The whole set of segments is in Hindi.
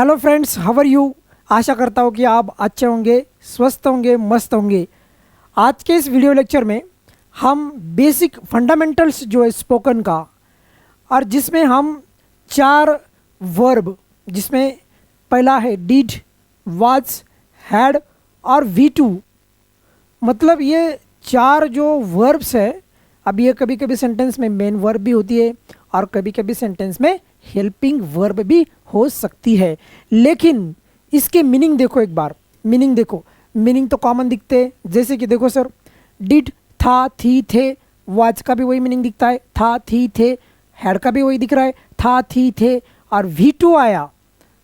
Hello friends, how are you. आशा करता हूँ कि आप अच्छे होंगे, स्वस्थ होंगे, मस्त होंगे। आज के इस वीडियो लेक्चर में हम बेसिक फंडामेंटल्स जो है स्पोकन का, और जिसमें हम 4 वर्ब, जिसमें पहला है डिड, वाज, हैड और वी टू। मतलब ये 4 जो वर्ब्स है, अब ये कभी कभी सेंटेंस में मेन वर्ब भी होती है और कभी कभी सेंटेंस में हेल्पिंग वर्ब भी हो सकती है। लेकिन इसके मीनिंग देखो, एक बार मीनिंग देखो। मीनिंग तो कॉमन दिखते हैं, जैसे कि देखो सर, डिड था, थी, थे। वाज का भी वही मीनिंग दिखता है, था, थी, थे। हैड का भी वही दिख रहा है, था, थी, थे। और वी टू आया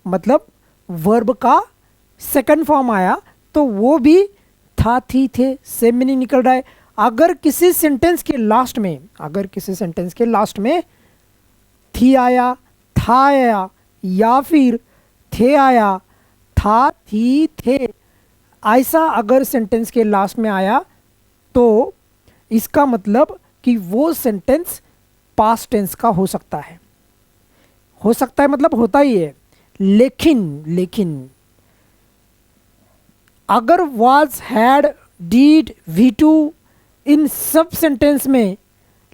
मतलब वर्ब का सेकंड फॉर्म आया, तो वो भी था, थी, थे, सेम मीनिंग निकल रहा है। अगर किसी सेंटेंस के लास्ट में, थी आया, था आया, या फिर थे आया, था, थी, थे, ऐसा अगर सेंटेंस के लास्ट में आया, तो इसका मतलब कि वो सेंटेंस पास्ट टेंस का हो सकता है। मतलब होता ही है। लेकिन अगर was, had, did, V two, इन सब सेंटेंस में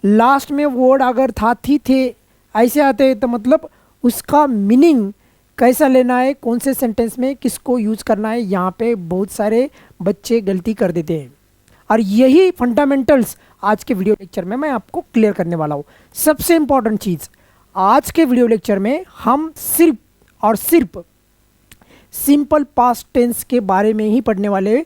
लास्ट में वर्ड अगर था, थी, थे ऐसे आते हैं, तो मतलब उसका मीनिंग कैसा लेना है, कौन से सेंटेंस में किसको यूज करना है, यहाँ पे बहुत सारे बच्चे गलती कर देते हैं। और यही फंडामेंटल्स आज के वीडियो लेक्चर में मैं आपको क्लियर करने वाला हूँ। सबसे इंपॉर्टेंट चीज़, आज के वीडियो लेक्चर में हम सिर्फ और सिर्फ सिंपल पास्ट टेंस के बारे में ही पढ़ने वाले हैं।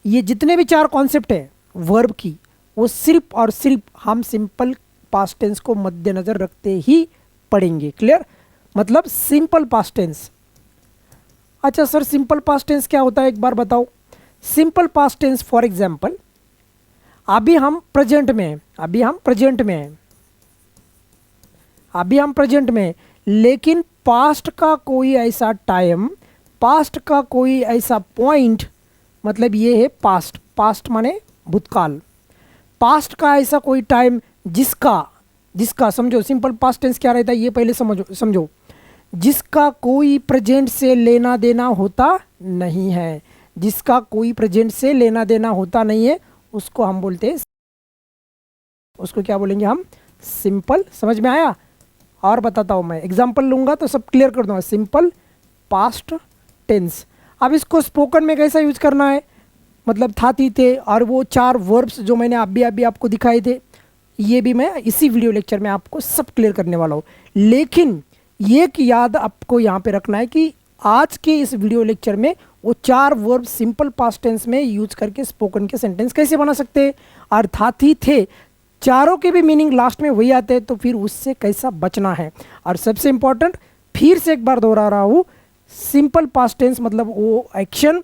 ये जितने भी 4 कॉन्सेप्ट हैं वर्ब की, वो सिर्फ और सिर्फ हम सिंपल पास्ट टेंस को मद्देनजर रखते ही पढ़ेंगे। क्लियर? मतलब सिंपल पास्ट टेंस। अच्छा सर, सिंपल पास्ट टेंस क्या होता है, एक बार बताओ। Simple past tense, for example, अभी हम प्रेजेंट में, लेकिन पास्ट का कोई ऐसा टाइम, पास्ट का कोई ऐसा पॉइंट, मतलब ये है पास्ट माने भूतकाल। पास्ट का ऐसा कोई टाइम जिसका समझो, सिंपल पास्ट टेंस क्या रहता है ये पहले समझो। जिसका कोई प्रेजेंट से लेना देना होता नहीं है, जिसका कोई प्रेजेंट से लेना देना होता नहीं है, उसको हम बोलते हैं, उसको क्या बोलेंगे हम, सिंपल। समझ में आया? और बताता हूँ मैं, एग्जाम्पल लूँगा तो सब क्लियर कर दूँगा। Simple past tense. अब इसको स्पोकन में कैसा यूज करना है, मतलब था, थी, थे, और वो 4 वर्ब्स जो मैंने अभी आपको दिखाए थे, ये भी मैं इसी वीडियो लेक्चर में आपको सब क्लियर करने वाला हूँ। लेकिन एक याद आपको यहाँ पे रखना है कि आज के इस वीडियो लेक्चर में वो 4 वर्ब सिंपल पास्ट टेंस में यूज करके स्पोकन के सेंटेंस कैसे बना सकते हैं, और था, थी, थे, चारों के भी मीनिंग लास्ट में वही आते हैं, तो फिर उससे कैसा बचना है। और सबसे इंपॉर्टेंट, फिर से एक बार दोहरा रहा हूँ, सिंपल पास्ट टेंस मतलब वो एक्शन,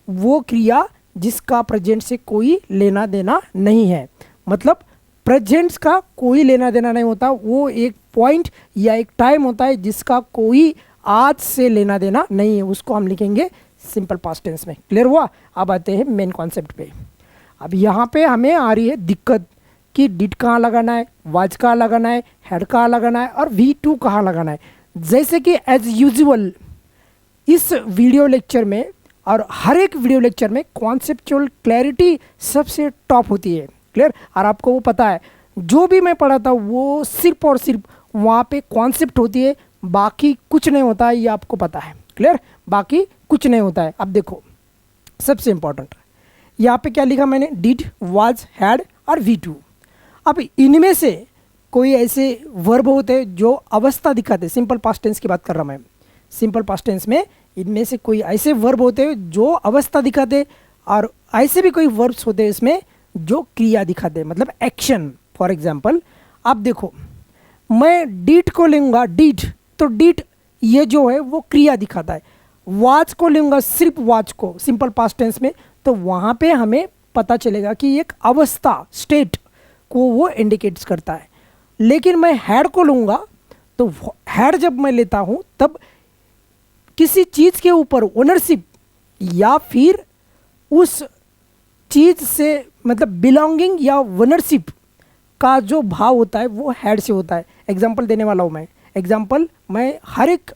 वो क्रिया जिसका प्रेजेंट से कोई लेना देना नहीं है। मतलब प्रेजेंट्स का कोई लेना देना नहीं होता, वो एक पॉइंट या एक टाइम होता है जिसका कोई आज से लेना देना नहीं है, उसको हम लिखेंगे सिंपल पास्ट टेंस में। क्लियर हुआ? अब आते हैं मेन कॉन्सेप्ट पे। अब यहाँ पे हमें आ रही है दिक्कत कि डिड कहाँ लगाना है, वाज कहाँ लगाना है, हैड कहाँ लगाना है, और वी टू कहाँ लगाना है। जैसे कि एज यूजुअल इस वीडियो लेक्चर में और हर एक वीडियो लेक्चर में कॉन्सेप्चुअल क्लैरिटी सबसे टॉप होती है। क्लियर? और आपको वो पता है, जो भी मैं पढ़ाता हूँ वो सिर्फ और सिर्फ वहाँ पे कॉन्सेप्ट होती है, बाकी कुछ नहीं होता है, ये आपको पता है। क्लियर? बाकी कुछ नहीं होता है। अब देखो, सबसे इंपॉर्टेंट यहाँ पे क्या लिखा मैंने, डिड, वाज, हैड और वी टू। अब इनमें से कोई ऐसे वर्ब होते हैं जो अवस्था दिखाते, सिंपल पास्ट टेंस की बात कर रहा हूँ मैं। सिंपल पास्ट टेंस में इनमें से कोई ऐसे वर्ब होते हैं जो अवस्था दिखाते, और ऐसे भी कोई वर्ब्स होते हैं इसमें जो क्रिया दिखाते, मतलब एक्शन। फॉर एग्जाम्पल, अब देखो, मैं डीड को लूँगा, डीड, तो डीड ये जो है वो क्रिया दिखाता है। वाज को लूँगा, सिर्फ वाज को, सिंपल पास्ट टेंस में, तो वहाँ पे हमें पता चलेगा कि एक अवस्था, स्टेट को वो इंडिकेट्स करता है। लेकिन मैं हैड को लूँगा, तो हैड जब मैं लेता हूँ तब किसी चीज़ के ऊपर ओनरशिप या फिर उस चीज़ से मतलब बिलोंगिंग या ओनरशिप का जो भाव होता है वो हैड से होता है। एग्जाम्पल देने वाला हूँ मैं। एग्जाम्पल, मैं हर एक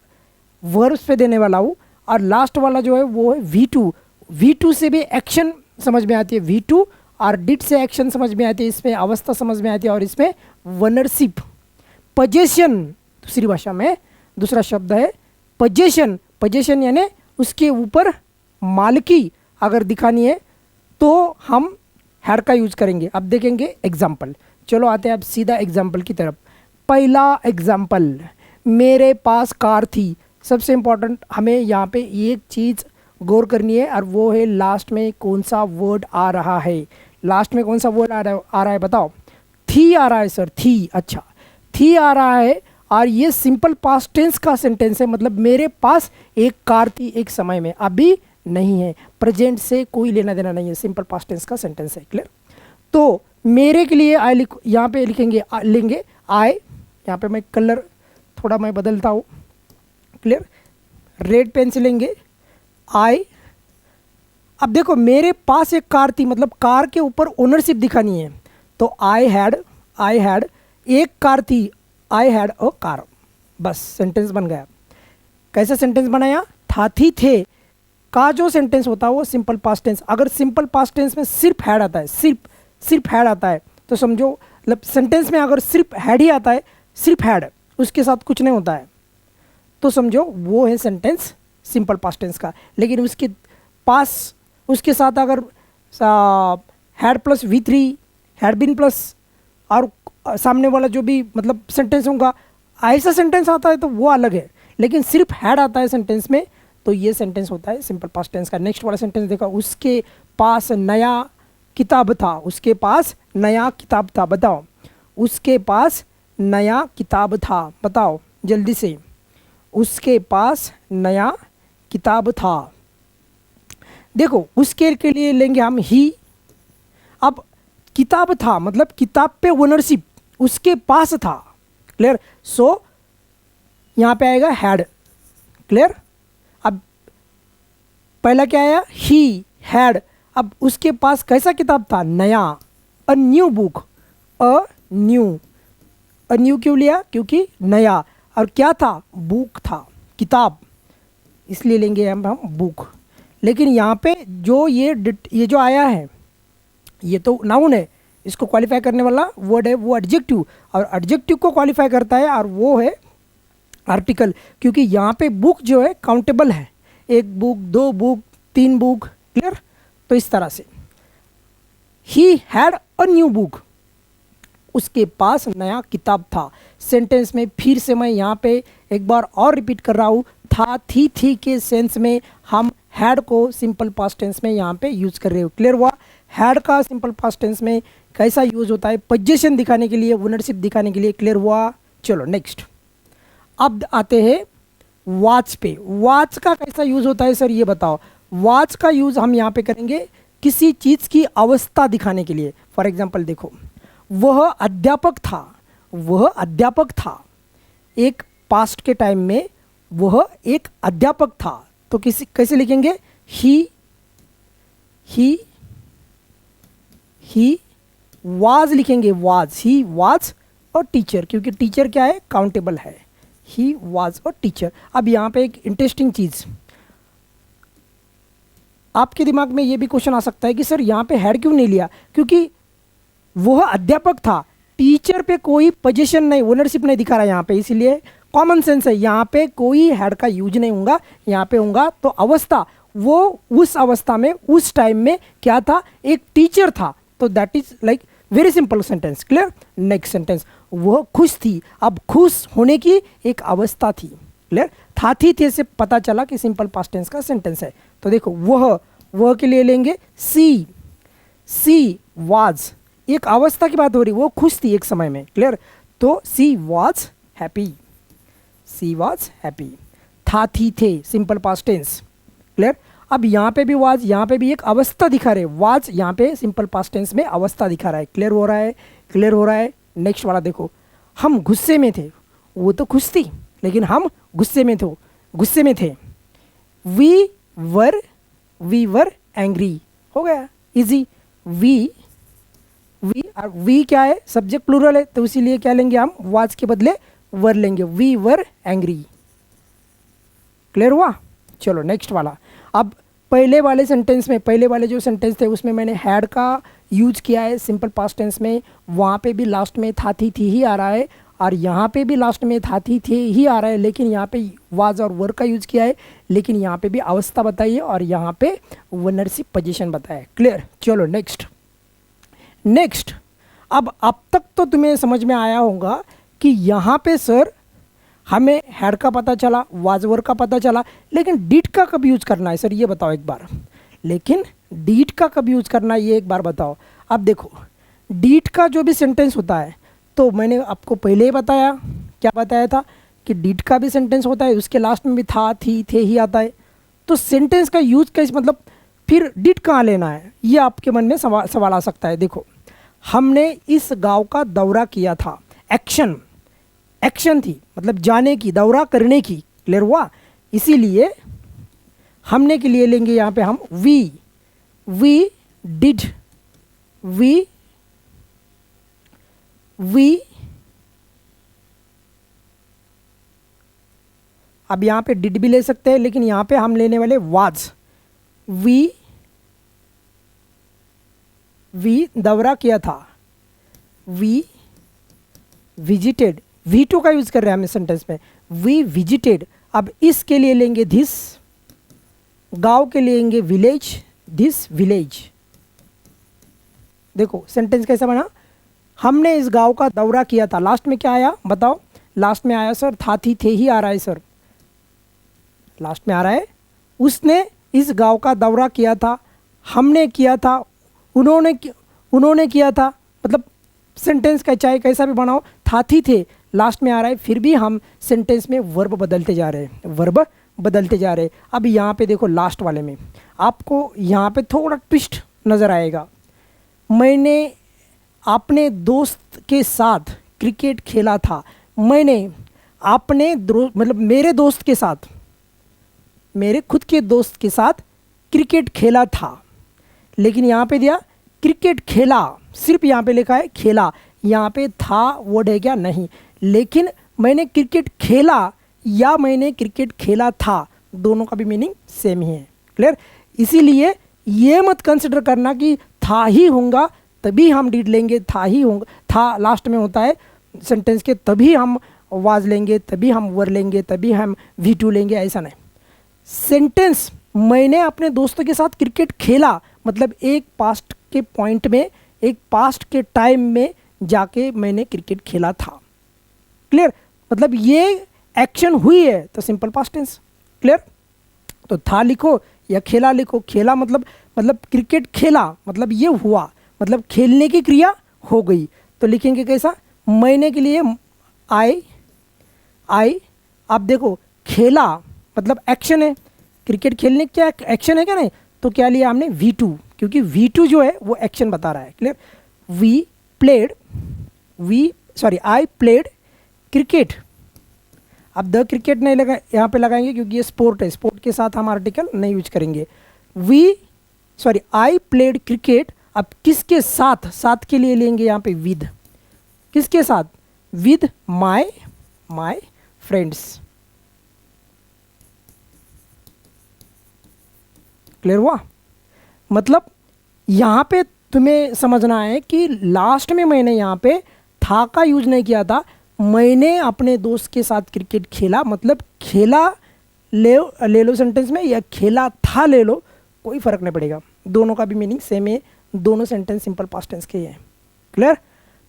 वर्ब्स पे देने वाला हूँ। और लास्ट वाला जो है वो है V2। V2 से भी एक्शन समझ में आती है, V2 और डिड से एक्शन समझ में आती है, इसमें अवस्था समझ में आती है और इसमें वनरशिप। पोजेशन दूसरी भाषा में दूसरा शब्द है पोजेशन। पोजेशन यानी उसके ऊपर मालिकी अगर दिखानी है तो हम हैड का यूज करेंगे। अब देखेंगे एग्जाम्पल। चलो आते हैं अब सीधा एग्जाम्पल की तरफ। पहला एग्जाम्पल, मेरे पास कार थी। सबसे इम्पोर्टेंट हमें यहाँ पे एक चीज़ गौर करनी है और वो है लास्ट में कौन सा वर्ड आ रहा है। लास्ट में कौन सा वर्ड आ रहा है बताओ। थी आ रहा है सर, थी। अच्छा, थी आ रहा है और ये सिंपल पास्ट टेंस का सेंटेंस है, मतलब मेरे पास एक कार थी एक समय में, अभी नहीं है। प्रेजेंट से कोई लेना देना नहीं है, सिंपल पास्ट टेंस का सेंटेंस है। क्लियर। तो मेरे के लिए आई यहाँ पे लेंगे आई। यहाँ पे मैं कलर थोड़ा मैं बदलता हूँ। क्लियर। रेड पेन से लेंगे आई। अब देखो मेरे पास एक कार थी, मतलब कार के ऊपर ओनरशिप दिखानी है, तो आई हैड एक कार थी, आई हैड अ कार। बस सिंटेंस बन गया। कैसा सेंटेंस बनाया? था थी थे का जो सेंटेंस होता है वो सिंपल पास्ट टेंस। अगर सिंपल पास्ट टेंस में सिर्फ हैड आता है, सिर्फ हैड आता है, तो समझो मतलब सेंटेंस में अगर सिर्फ हैड ही आता है, सिर्फ हैड, उसके साथ कुछ नहीं होता है, तो समझो वो है सेंटेंस सिंपल पास्ट टेंस का। लेकिन उसके पास उसके साथ अगर had plus V3, had been plus और सामने वाला जो भी मतलब सेंटेंस होगा, ऐसा सेंटेंस आता है तो वो अलग है। लेकिन सिर्फ हैड आता है सेंटेंस में, तो ये सेंटेंस होता है सिंपल पास्ट टेंस का। नेक्स्ट वाला सेंटेंस देखा, उसके पास नया किताब था। उसके पास नया किताब था, बताओ। उसके पास नया किताब था, बताओ जल्दी से। उसके पास नया किताब था। देखो उसके के लिए लेंगे हम ही। अब किताब था मतलब किताब पे ओनरशिप उसके पास था। क्लियर। सो यहाँ पे आएगा हैड। क्लियर। अब पहला क्या आया? He had. अब उसके पास कैसा किताब था? नया। A new book. A new क्यों लिया? क्योंकि नया। और क्या था? बुक था, किताब, इसलिए लेंगे हम बुक। लेकिन यहाँ पे जो ये जो आया है ये तो नाउन है, इसको क्वालिफाई करने वाला वर्ड है वो एडजेक्टिव, और एडजेक्टिव को क्वालिफाई करता है और वो है आर्टिकल। क्योंकि यहाँ पे बुक जो है काउंटेबल है, एक बुक, दो बुक, तीन बुक। क्लियर। तो इस तरह से he had a new book, उसके पास नया किताब था। सेंटेंस में फिर से मैं यहाँ पे एक बार और रिपीट कर रहा हूँ, था थी के सेंस में हम हैड को सिंपल पास्ट टेंस में यहाँ पे यूज कर रहे हो। क्लियर हुआ? हैड का सिंपल पास्ट टेंस में कैसा यूज होता है? पोजीशन दिखाने के लिए, ओनरशिप दिखाने के लिए। क्लियर हुआ? चलो नेक्स्ट। अब आते हैं वॉच पे। वॉच का कैसा यूज होता है सर ये बताओ। वॉच का यूज हम यहाँ पे करेंगे किसी चीज़ की अवस्था दिखाने के लिए। फॉर एग्जाम्पल देखो, वह अध्यापक था। वह अध्यापक था, एक पास्ट के टाइम में वह एक अध्यापक था, तो कैसे लिखेंगे? ही वाज लिखेंगे, वाज। ही वाज और टीचर, क्योंकि टीचर क्या है? काउंटेबल है। ही वाज और टीचर। अब यहाँ पे एक इंटरेस्टिंग चीज़ आपके दिमाग में ये भी क्वेश्चन आ सकता है कि सर यहाँ पे हैड क्यों नहीं लिया? क्योंकि वह अध्यापक था, टीचर पे कोई पोजीशन नहीं, ओनरशिप नहीं दिखा रहा है यहाँ पे, इसलिए कॉमन सेंस है, यहाँ पे कोई हैड का यूज नहीं होगा। यहाँ पे होगा तो अवस्था, वो उस अवस्था में उस टाइम में क्या था? एक टीचर था। तो that is like very simple sentence. Clear. Next sentence, वह खुश थी। अब खुश होने की एक अवस्था थी। क्लियर। था थी थे से पता चला कि सिंपल पास्ट टेंस का सेंटेंस है। तो देखो वह के लिए लेंगे सी वाज, एक अवस्था की बात हो रही, वो खुश थी एक समय में। क्लियर। तो she was happy, she was happy. था थी थे सिंपल पास्ट टेंस। क्लियर। अब यहाँ पे भी वाज, यहाँ पे भी एक अवस्था दिखा रहे, वाज यहाँ पे सिंपल पास्ट टेंस में अवस्था दिखा रहा है। क्लियर हो रहा है? क्लियर हो रहा है? नेक्स्ट वाला देखो, हम गुस्से में थे। वो तो खुश थी लेकिन हम गुस्से में थे। We were angry. हो गया इजी। वी क्या है? सब्जेक्ट प्लूरल है, तो इसीलिए क्या लेंगे हम? वाज के बदले वर लेंगे। We were angry. क्लियर हुआ? चलो नेक्स्ट वाला। अब पहले वाले सेंटेंस में, पहले वाले जो सेंटेंस थे उसमें मैंने हैड का यूज किया है सिंपल पास्ट टेंस में, वहाँ पे भी लास्ट में था थी ही आ रहा है, और यहाँ पे भी लास्ट में था थी ही आ रहा है, लेकिन यहाँ पे वाज और वर का यूज किया है, लेकिन यहाँ पे भी अवस्था बताइए और यहाँ पे वनरशिप पोजीशन बताया है। क्लियर? चलो नेक्स्ट। नेक्स्ट, अब तक तो तुम्हें समझ में आया होगा कि यहाँ पे सर हमें हैड का पता चला, वाज वर का पता चला, लेकिन डिड का कब यूज करना है सर ये बताओ एक बार। लेकिन डिड का कब यूज करना है ये एक बार बताओ। अब देखो डिड का जो भी सेंटेंस होता है, तो मैंने आपको पहले ही बताया, क्या बताया था कि डिड का भी सेंटेंस होता है, उसके लास्ट में भी था थी थे ही आता है। तो सेंटेंस का यूज कैसे, मतलब फिर डिड कहाँ लेना है, ये आपके मन में सवाल आ सकता है। देखो हमने इस गांव का दौरा किया था, एक्शन, एक्शन थी मतलब जाने की, दौरा करने की। क्लियर हुआ? इसीलिए हमने के लिए लेंगे यहाँ पे हम वी डिड, वी अब यहाँ पे डिड भी ले सकते हैं, लेकिन यहाँ पे हम लेने वाले वाज। वी दौरा किया था, वी विजिटेड, V2 का यूज कर रहे हैं हम इस सेंटेंस में, वी विजिटेड। अब इसके लिए लेंगे दिस, गांव के लिए लेंगे विलेज, दिस विलेज। देखो सेंटेंस कैसा बना, हमने इस गांव का दौरा किया था, लास्ट में क्या आया बताओ, लास्ट में आया सर था थी थे ही आ रहा है सर, लास्ट में आ रहा है। उसने इस गांव का दौरा किया था, हमने किया था, उन्होंने किया था, मतलब सेंटेंस का चाहे कैसा भी बनाओ था थी थे लास्ट में आ रहा है, फिर भी हम सेंटेंस में वर्ब बदलते जा रहे हैं, वर्ब बदलते जा रहे हैं। अब यहाँ पे देखो लास्ट वाले में आपको यहाँ पे थोड़ा ट्विस्ट नज़र आएगा। मैंने अपने दोस्त के साथ क्रिकेट खेला था, मैंने अपने मतलब मेरे दोस्त के साथ, मेरे खुद के दोस्त के साथ क्रिकेट खेला था, लेकिन यहाँ पे दिया क्रिकेट खेला, सिर्फ यहाँ पे लिखा है खेला, यहाँ पे था वर्ड है क्या, नहीं। लेकिन मैंने क्रिकेट खेला या मैंने क्रिकेट खेला था, दोनों का भी मीनिंग सेम ही है। क्लियर? इसीलिए ये मत कंसिडर करना कि था ही होगा तभी हम डिड लेंगे, था ही होगा, था लास्ट में होता है सेंटेंस के, तभी हम वाज लेंगे, तभी हम वर लेंगे, तभी हम V2 लेंगे, ऐसा नहीं। सेंटेंस मैंने अपने दोस्तों के साथ क्रिकेट खेला मतलब एक पास्ट के पॉइंट में, एक पास्ट के टाइम में जाके मैंने क्रिकेट खेला था। क्लियर? मतलब ये एक्शन हुई है तो सिंपल पास्ट टेंस। क्लियर? तो था लिखो या खेला लिखो, खेला मतलब क्रिकेट खेला मतलब ये हुआ, मतलब खेलने की क्रिया हो गई, तो लिखेंगे कैसा, मैंने के लिए आई। अब देखो खेला मतलब एक्शन है, क्रिकेट खेलने क्या एक्शन है क्या, नहीं, तो क्या लिया हमने V2, क्योंकि V2 जो है वो एक्शन बता रहा है। क्लियर? I played cricket. अब द क्रिकेट नहीं लगा यहाँ पे लगाएंगे क्योंकि ये स्पोर्ट है, स्पोर्ट के साथ हम आर्टिकल नहीं यूज करेंगे। I played cricket. अब किसके साथ, साथ के लिए लेंगे यहाँ पे विद, किसके साथ, विद माई फ्रेंड्स। क्लियर हुआ? मतलब यहाँ पे तुम्हें समझना है कि लास्ट में मैंने यहाँ पे था का यूज नहीं किया था, मैंने अपने दोस्त के साथ क्रिकेट खेला, मतलब खेला ले लो सेंटेंस में या खेला था ले लो, कोई फ़र्क नहीं पड़ेगा, दोनों का भी मीनिंग सेम है, दोनों सेंटेंस सिंपल पास्ट टेंस के हैं। क्लियर?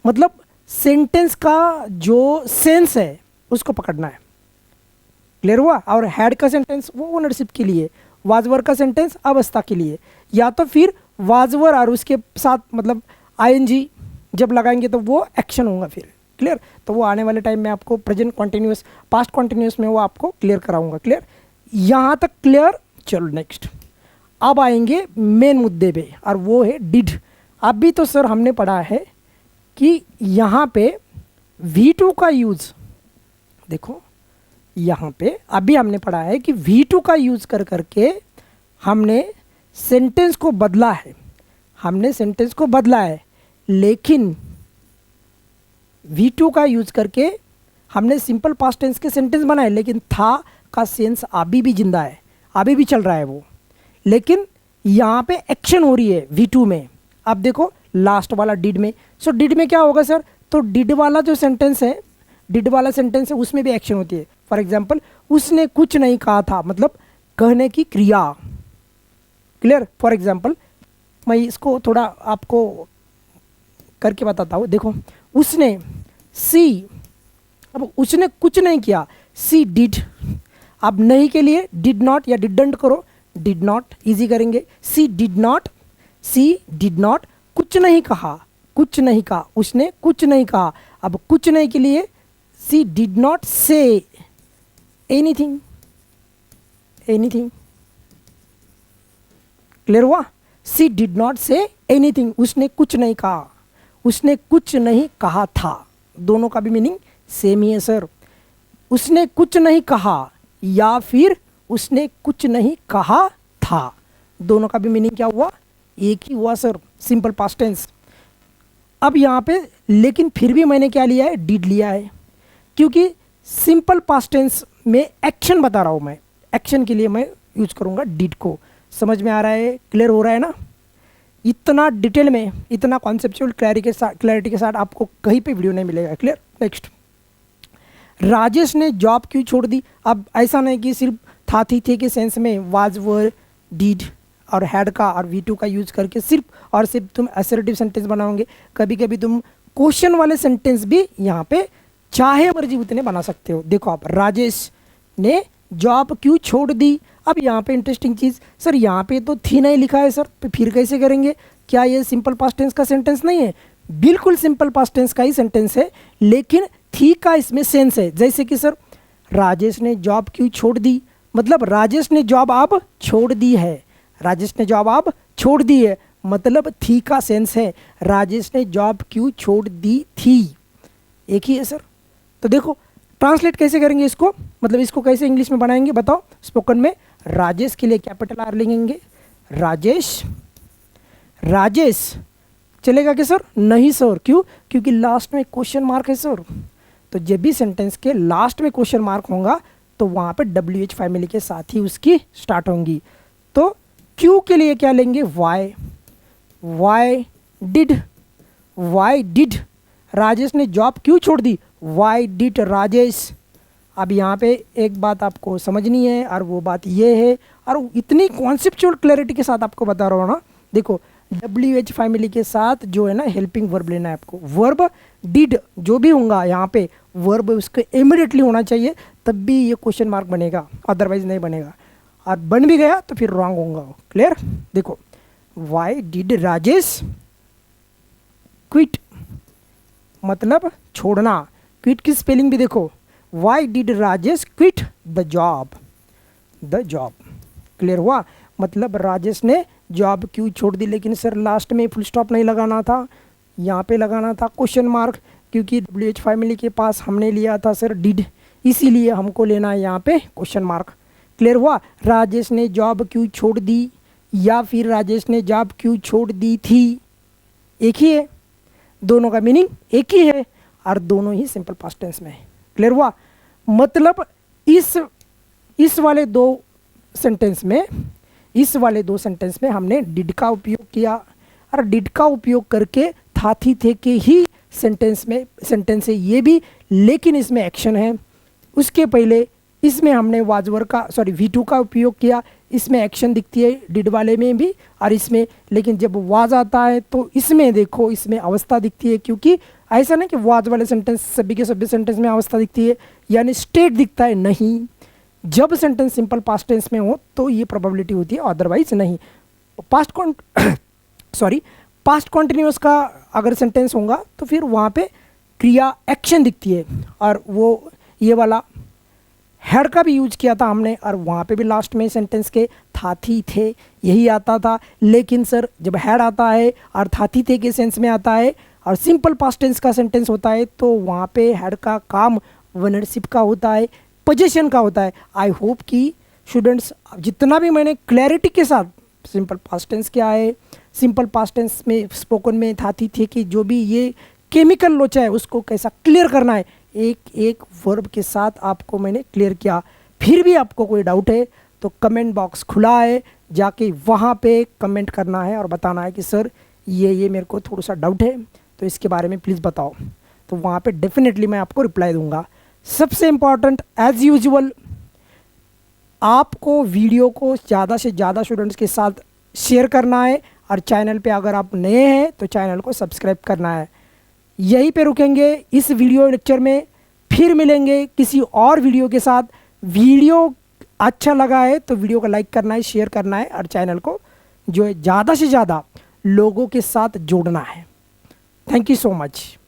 मतलब सेंटेंस का जो सेंस है उसको पकड़ना है। क्लियर हुआ? और हैड का सेंटेंस वो ओनरशिप के लिए, वाजवर का सेंटेंस अवस्था के लिए, या तो फिर वाजवर और उसके साथ मतलब ING जब लगाएंगे तो वो एक्शन होगा फिर। क्लियर? तो वो आने वाले टाइम में आपको प्रेजेंट कॉन्टिन्यूस, पास्ट कॉन्टिन्यूस में वो आपको क्लियर कराऊंगा। क्लियर? यहाँ तक क्लियर? चलो नेक्स्ट, अब आएंगे मेन मुद्दे पे और वो है डिड। अभी तो सर हमने पढ़ा है कि यहाँ पे V2 का यूज़, देखो यहाँ पे अभी हमने पढ़ा है कि V2 का यूज़ कर करके हमने सेंटेंस को बदला है, हमने सेंटेंस को बदला है, लेकिन V2 का यूज़ करके हमने सिंपल पास्ट टेंस के सेंटेंस बनाए, लेकिन था का सेंस अभी भी जिंदा है, अभी भी चल रहा है वो, लेकिन यहाँ पे एक्शन हो रही है V2 में। अब देखो लास्ट वाला डिड में, सो डिड में क्या होगा सर, तो डिड वाला जो सेंटेंस है, डिड वाला सेंटेंस है उसमें भी एक्शन होती है। फॉर एग्जाम्पल उसने कुछ नहीं कहा था, मतलब कहने की क्रिया। क्लियर? फॉर एग्जाम्पल मैं इसको थोड़ा आपको करके बताता हूँ। देखो उसने सी, अब उसने कुछ नहीं किया, सी डिड। अब नहीं के लिए डिड नॉट या डिडंट करो, डिड नॉट इजी करेंगे। सी डिड नॉट कुछ नहीं कहा, कुछ नहीं कहा, उसने कुछ नहीं कहा। अब कुछ नहीं के लिए she did not say anything, anything. Clear हुआ? She did not say anything, उसने कुछ नहीं कहा, उसने कुछ नहीं कहा था। दोनों का भी मीनिंग सेम ही है सर। उसने कुछ नहीं कहा या फिर उसने कुछ नहीं कहा था, दोनों का भी मीनिंग क्या हुआ? एक ही हुआ सर, सिंपल पास्ट टेंस। अब यहाँ पे लेकिन फिर भी मैंने क्या लिया है? डिड लिया है, क्योंकि सिंपल पास्ट टेंस में एक्शन बता रहा हूँ मैं, एक्शन के लिए मैं यूज करूँगा डिड को। समझ में आ रहा है? क्लियर हो रहा है ना? इतना डिटेल में, इतना कॉन्सेप्चुअल क्लैरिटी के साथ आपको कहीं पे वीडियो नहीं मिलेगा। क्लियर? नेक्स्ट, राजेश ने जॉब क्यों छोड़ दी? अब ऐसा नहीं कि सिर्फ था थी थे के सेंस में वाज वर डिड और हैड का और V2 का यूज करके सिर्फ और सिर्फ तुम असर्टिव सेंटेंस बनाओगे। कभी कभी तुम क्वेश्चन वाले सेंटेंस भी यहाँ पे चाहे मर्जी उतने बना सकते हो। देखो आप, राजेश ने जॉब क्यों छोड़ दी। अब यहाँ पे इंटरेस्टिंग चीज़, सर यहाँ पे तो थी नहीं लिखा है सर, तो फिर कैसे करेंगे? क्या ये सिंपल पास्ट टेंस का सेंटेंस नहीं है? बिल्कुल सिंपल पास्ट टेंस का ही सेंटेंस है, लेकिन थी का इसमें सेंस है। जैसे कि सर राजेश ने जॉब क्यों छोड़ दी, मतलब राजेश ने जॉब अब छोड़ दी है, राजेश ने जॉब अब छोड़ दी है, मतलब थी का सेंस है। राजेश ने जॉब क्यों छोड़ दी थी, एक ही है सर। तो देखो ट्रांसलेट कैसे करेंगे इसको, मतलब इसको कैसे इंग्लिश में बनाएंगे बताओ। स्पोकन में राजेश के लिए कैपिटल R लिखेंगे, राजेश, राजेश चलेगा क्या सर? नहीं सर। क्यों? क्योंकि लास्ट में क्वेश्चन मार्क है सर। तो जब भी सेंटेंस के लास्ट में क्वेश्चन मार्क होगा तो वहाँ पे WH फैमिली के साथ ही उसकी स्टार्ट होंगी। तो क्यों के लिए क्या लेंगे? वाई, वाई डिड राजेश ने जॉब क्यों छोड़ दी? Why did Rajesh. अब यहाँ पे एक बात आपको समझनी है और वो बात ये है, और इतनी कॉन्सेप्चुअल क्लैरिटी के साथ आपको बता रहा हूँ ना। देखो WH फैमिली के साथ जो है ना हेल्पिंग वर्ब लेना है आपको। वर्ब डिड जो भी होगा यहाँ पे, वर्ब उसके इमीडिएटली होना चाहिए, तब भी ये क्वेश्चन मार्क बनेगा, अदरवाइज नहीं बनेगा। और बन भी गया तो फिर रॉन्ग होगा। क्लियर? देखो वाई डिड राजेश क्विट, मतलब छोड़ना। क्विट की स्पेलिंग भी देखो, why did Rajesh quit the job, the job. Clear हुआ? मतलब राजेश ने जॉब क्यों छोड़ दी। लेकिन सर लास्ट में फुल स्टॉप नहीं लगाना था, यहाँ पे लगाना था क्वेश्चन मार्क, क्योंकि WH फैमिली के पास हमने लिया था सर डिड, इसीलिए हमको लेना है यहाँ पे क्वेश्चन मार्क। क्लियर हुआ? राजेश ने जॉब क्यों छोड़ दी या फिर राजेश ने जॉब क्यों छोड़ दी थी, एक ही है, दोनों का मीनिंग एक ही है और दोनों ही सिंपल पास्ट टेंस में है। क्लियर हुआ? मतलब इस वाले दो सेंटेंस में हमने डिड का उपयोग किया, और डिड का उपयोग करके था थी थे के ही सेंटेंस है ये भी, लेकिन इसमें एक्शन है। उसके पहले इसमें हमने वाजवर का V2 का उपयोग किया, इसमें एक्शन दिखती है डिड वाले में भी और इसमें, लेकिन जब वाज आता है तो इसमें देखो इसमें अवस्था दिखती है, क्योंकि ऐसा नहीं कि वाज वाले सेंटेंस सभी के सभी सेंटेंस में अवस्था दिखती है यानी स्टेट दिखता है, नहीं। जब सेंटेंस सिंपल पास्ट टेंस में हो तो ये प्रोबेबिलिटी होती है, अदरवाइज नहीं। पास्ट कॉन्टिन्यूस का अगर सेंटेंस होगा तो फिर वहाँ पे क्रिया एक्शन दिखती है, और वो ये वाला हैड का भी यूज किया था हमने, और वहाँ पे भी लास्ट में सेंटेंस के था थी थे यही आता था। लेकिन सर जब हैड आता है और था थी थे के सेंस में आता है और सिंपल पास्ट टेंस का सेंटेंस होता है, तो वहाँ पे हैड का काम वनरशिप का होता है, पोजीशन का होता है। आई होप कि स्टूडेंट्स जितना भी मैंने क्लैरिटी के साथ सिंपल पास्ट टेंस क्या है, सिंपल पास्ट टेंस में स्पोकन में था थी थे कि जो भी ये केमिकल लोचा है उसको कैसा क्लियर करना है, एक एक वर्ब के साथ आपको मैंने क्लियर किया। फिर भी आपको कोई डाउट है तो कमेंट बॉक्स खुला है, जाके वहाँ पे कमेंट करना है और बताना है कि सर ये मेरे को थोड़ा सा डाउट है तो इसके बारे में प्लीज़ बताओ, तो वहाँ पे डेफिनेटली मैं आपको रिप्लाई दूंगा। सबसे इम्पॉर्टेंट एज़ यूजुअल, आपको वीडियो को ज़्यादा से ज़्यादा स्टूडेंट्स के साथ शेयर करना है और चैनल पे अगर आप नए हैं तो चैनल को सब्सक्राइब करना है। यहीं पे रुकेंगे इस वीडियो लेक्चर में, फिर मिलेंगे किसी और वीडियो के साथ। वीडियो अच्छा लगा है तो वीडियो को लाइक करना है, शेयर करना है और चैनल को जो है ज़्यादा से ज़्यादा लोगों के साथ जोड़ना है। Thank you so much.